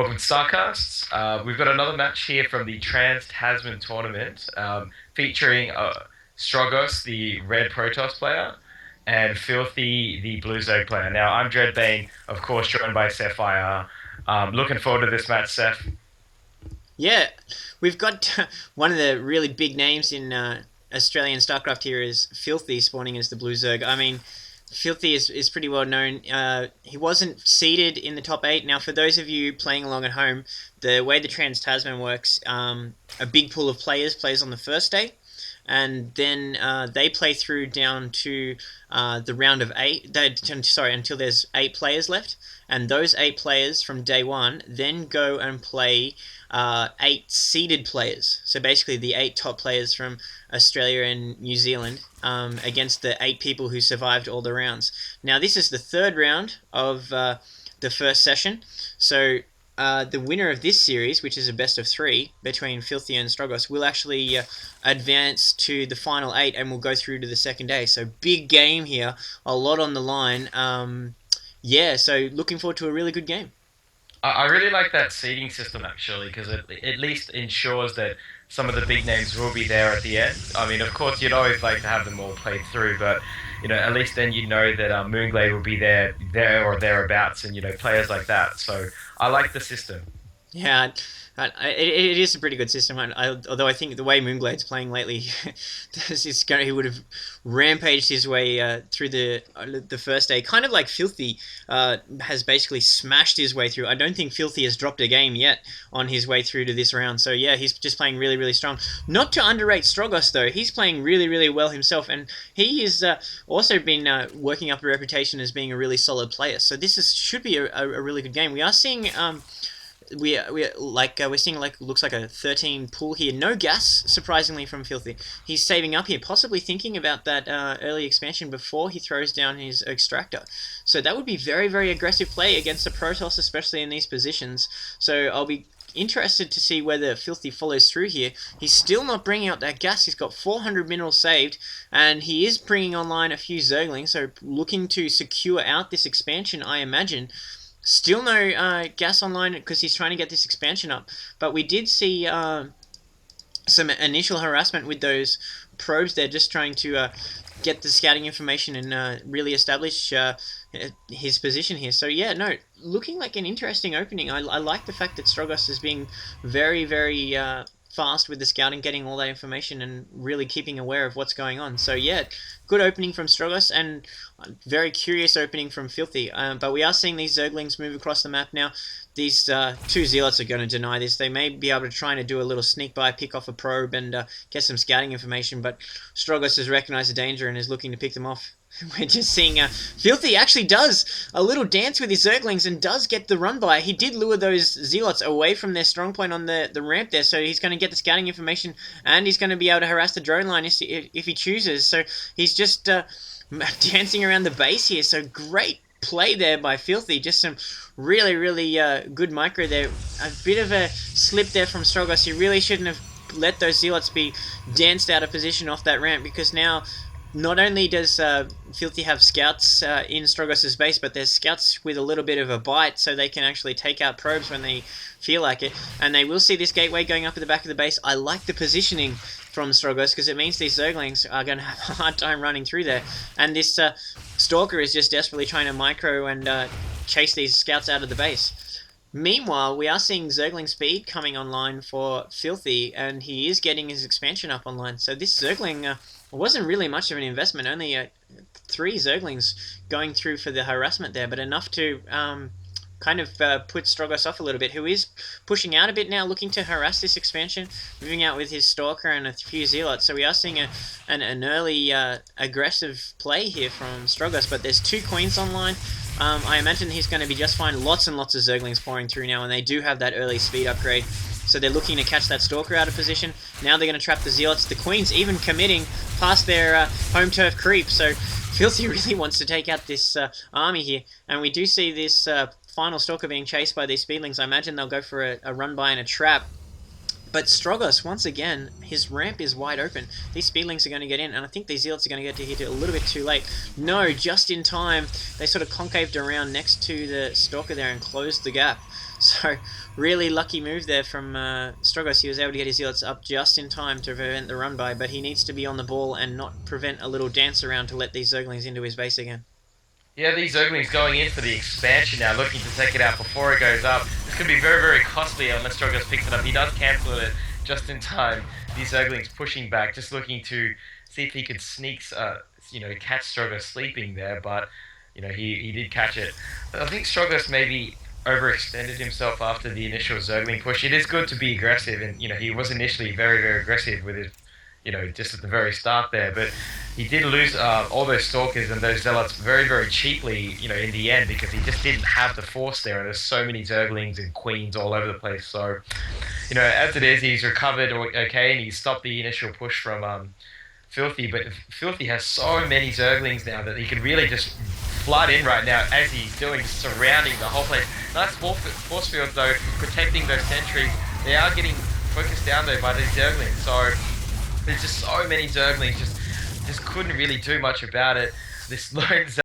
Welcome to Starcast. We've got another match here from the Tasman tournament, featuring Stroggos, the red Protoss player, and Filthy, the blue Zerg player. Now, I'm Dreadbane, of course, joined by Sapphire. Looking forward to this match, Seth. Yeah, we've got one of the really big names in Australian StarCraft here is Filthy spawning as the Blue Zerg. I mean, Filthy is pretty well known. He wasn't seeded in the top 8. Now, for those of you playing along at home, the way the Trans Tasman works, a big pool of players plays on the first day, and then they play through down to the round of 8. Sorry, until there's 8 players left, and those 8 players from day 1 then go and play 8 seeded players. So basically, the 8 top players from Australia and New Zealand against the 8 people who survived all the rounds. Now, this is the third round of the first session. So the winner of this series, which is a best of 3 between Filthy and Stroggos, will actually advance to the final 8 and will go through to the second day. So big game here, a lot on the line. Yeah, so looking forward to a really good game. I really like that seeding system actually because it at least ensures that some of the big names will be there at the end. I mean, of course, you'd always like to have them all played through, but at least then you know that Moonglade will be there or thereabouts, and players like that. So I like the system. Yeah, it is a pretty good system. Although I think the way Moonglade's playing lately, he would have rampaged his way through the first day, kind of like Filthy has basically smashed his way through. I don't think Filthy has dropped a game yet on his way through to this round. So yeah, he's just playing really, really strong. Not to underrate Stroggos though, he's playing really, really well himself, and he is also been working up a reputation as being a really solid player. So should be a really good game. We are seeing. We're seeing looks like a 13 pull here. No gas, surprisingly, from Filthy. He's saving up here, possibly thinking about that early expansion before he throws down his extractor. So that would be very, very aggressive play against the Protoss, especially in these positions. So I'll be interested to see whether Filthy follows through here. He's still not bringing out that gas. He's got 400 minerals saved, and he is bringing online a few Zerglings, so looking to secure out this expansion, I imagine. Still no gas online because he's trying to get this expansion up. But we did see some initial harassment with those probes. They're just trying to get the scouting information and really establish his position here. So yeah, no, looking like an interesting opening. I like the fact that Stroggos is being very, very fast with the scouting, getting all that information and really keeping aware of what's going on. So yeah, good opening from Stroggos and very curious opening from Filthy. But we are seeing these Zerglings move across the map now. These 2 Zealots are going to deny this. They may be able to try and do a little sneak by, pick off a probe and get some scouting information, but Stroggos has recognized the danger and is looking to pick them off. We're just seeing Filthy actually does a little dance with his Zerglings and does get the run by. He did lure those Zealots away from their strong point on the ramp there, so he's going to get the scouting information and he's going to be able to harass the drone line if he chooses. So he's just dancing around the base here, so great play there by Filthy. Just some really, really good micro there. A bit of a slip there from Stroggos. He really shouldn't have let those Zealots be danced out of position off that ramp, because now not only does Filthy have scouts in Stroggos' base, but there's scouts with a little bit of a bite, so they can actually take out probes when they feel like it. And they will see this gateway going up at the back of the base. I like the positioning from Stroggos because it means these Zerglings are going to have a hard time running through there. And this Stalker is just desperately trying to micro and chase these scouts out of the base. Meanwhile, we are seeing Zergling speed coming online for Filthy, and he is getting his expansion up online. So this Zergling wasn't really much of an investment, only 3 Zerglings going through for the harassment there, but enough to kind of put Stroggos off a little bit, who is pushing out a bit now, looking to harass this expansion, moving out with his Stalker and a few Zealots. So we are seeing an early aggressive play here from Stroggos, but there's 2 Queens online. I imagine he's going to be just fine. Lots and lots of Zerglings pouring through now, and they do have that early speed upgrade. So they're looking to catch that Stalker out of position. Now they're going to trap the Zealots. The Queens even committing past their home turf creep. So Filthy really wants to take out this army here. And we do see this final Stalker being chased by these Speedlings. I imagine they'll go for a run by and a trap. But Stroggos, once again, his ramp is wide open. These speedlings are going to get in, and I think these zealots are going to get to hit it a little bit too late. No, just in time. They sort of concaved around next to the Stalker there and closed the gap. So, really lucky move there from Stroggos. He was able to get his zealots up just in time to prevent the run by, but he needs to be on the ball and not prevent a little dance around to let these Zerglings into his base again. Yeah, these Zerglings going in for the expansion now, looking to take it out before it goes up. This could be very, very costly unless Stroggos picks it up. He does cancel it just in time. These Zerglings pushing back, just looking to see if he could sneak, catch Stroggos sleeping there, but, he did catch it. I think Stroggos maybe overextended himself after the initial Zergling push. It is good to be aggressive, and, he was initially very, very aggressive with his just at the very start there. But he did lose all those Stalkers and those Zealots very, very cheaply, in the end, because he just didn't have the force there. And there's so many Zerglings and Queens all over the place. So, as it is, he's recovered okay, and he stopped the initial push from Filthy. But Filthy has so many Zerglings now that he can really just flood in right now, as he's doing, surrounding the whole place. Nice force field, though, protecting those sentries. They are getting focused down, though, by these Zerglings. So there's just so many Zerglings, just couldn't really do much about it. This lone